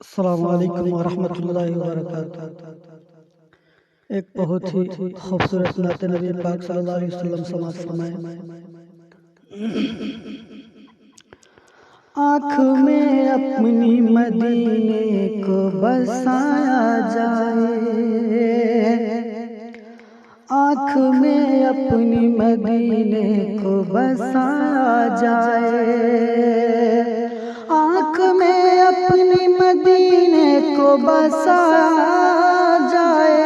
السلام علیکم ورحمۃ اللہ وبرکاتہ۔ ایک بہت ہی خوبصورت نعت نبی پاک صلی اللہ علیہ وسلم سماعت فرمائیں۔ آنکھ میں اپنی مدینے کو بسایا جائے، آنکھ میں اپنی مدینے کو بسایا جائے، آنکھ میں اپنی مدینے کو بسایا جائے،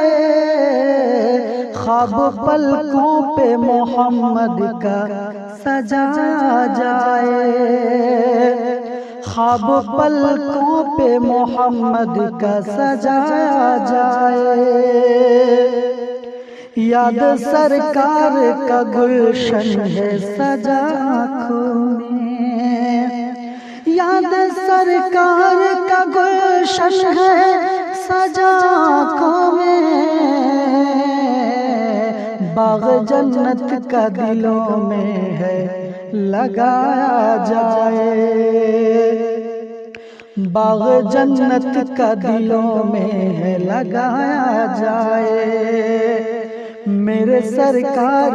خواب پلکوں پہ محمد کا سجایا جائے، خواب پلکوں پہ محمد کا سجایا جائے، یاد سرکار کا گلشن ہے سجا آنکھوں میں، یاد سرکار کا گلشن ہے سجا آنکھوں میں، باغ جنت کا دلوں میں ہے لگایا جائے، باغ جنت کا دلوں میں ہے لگایا جائے، میرے سرکار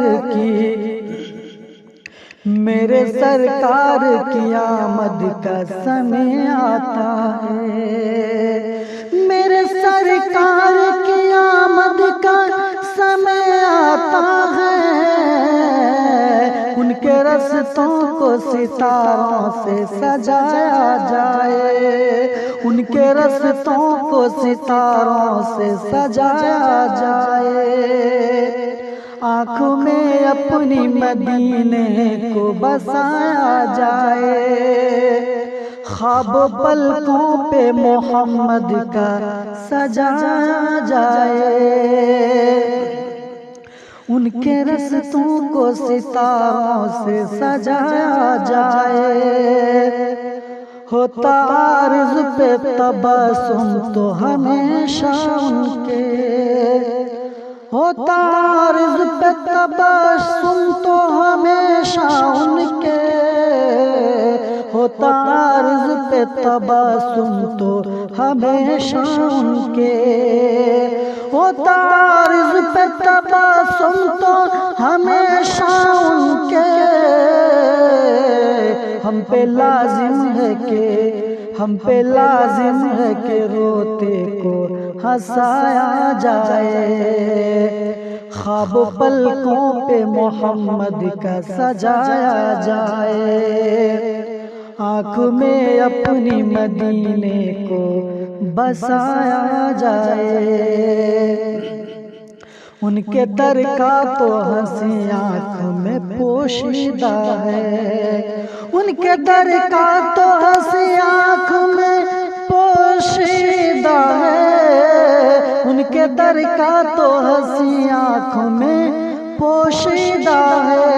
کی آمد کا سمے آتا ہے، میرے سرکار کی آمد کا سمے آتا ہے، ان کے رستوں کو ستاروں سے سجایا جائے، ان کے رستوں کو ستاروں سے سجایا جائے، آنکھوں میں اپنی مدینے کو بسایا جائے، خواب پلکوں پہ محمد کا سجایا جائے، ان کے رستوں کو ستاروں سے سجایا جائے، ہوتا عارض پہ تبسم تو ہمیشہ ان کے، ہوتا عارض پہ تبسم تو ہمیشہ ان کے، ہوتا عارض پہ تبسم تو ہمیشہ ان کے، ہوتا عارض پہ تبسم تو ہمیشہ ان کے، ہم پہ لازم ہے کہ روتے کو ہنسایا جائے، خواب پلکوں پہ محمد کا سجایا جائے، آنکھ میں اپنی مدینے کو بسایا جائے، ان کے در کا تو ہنسی آنکھ میں پوشیدہ ہے، ان کے در کا تو ہنسی آنکھ میں پوشیدہ ہے، ان کے در کا تو ہنسی آنکھ میں پوشیدہ ہے،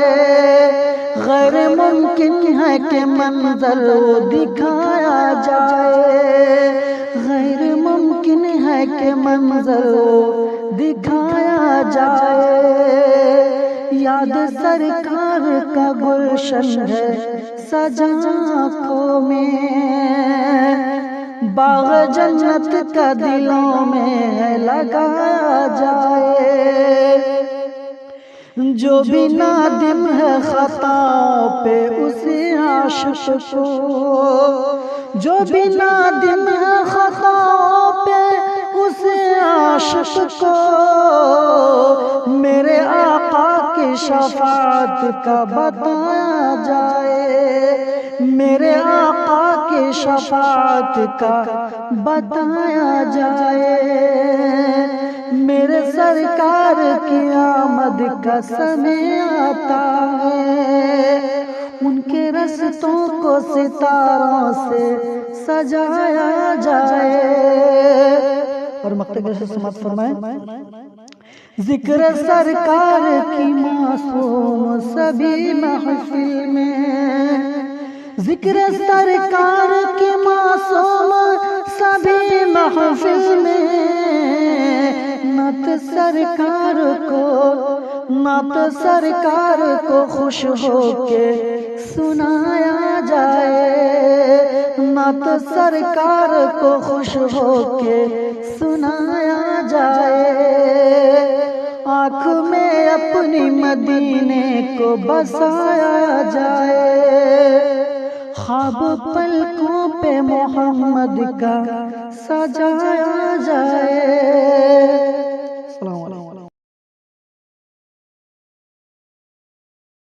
غیر ممکن ہے کہ منظر دکھایا جائے، غیر ممکن ہے کہ منظر دکھایا جائے، یاد سرکار کا گلشن ہے سجا آنکھوں میں، باغ جنت کا دلوں میں لگایا جائے، جو بھی نادم ہے خطاؤں پہ اسی عاشق کو، جو بھی نادم ہے خطاؤں پہ اسی عاشق کو، میرے آقا کی شفاعت کا بتایا جائے، میرے آقا کی شفاعت کا بتایا جائے، میرے سرکار کی آمد کا سمے آتا ہے، ان کے رستوں کو ستاروں سے سجایا جائے، اور مقتدی سے سماعت فرمائیں، ذکر سرکار کی معصوم سبھی محفل میں، ذکر سرکار کی معصوم سبھی محفل میں، نعت سرکار کو خوش ہو کے سنایا جائے، نعت سرکار کو خوش ہو کے سنایا جائے، آنکھ میں اپنی مدینے کو بسایا جائے، خواب پلکوں پہ محمد کا سجایا جائے۔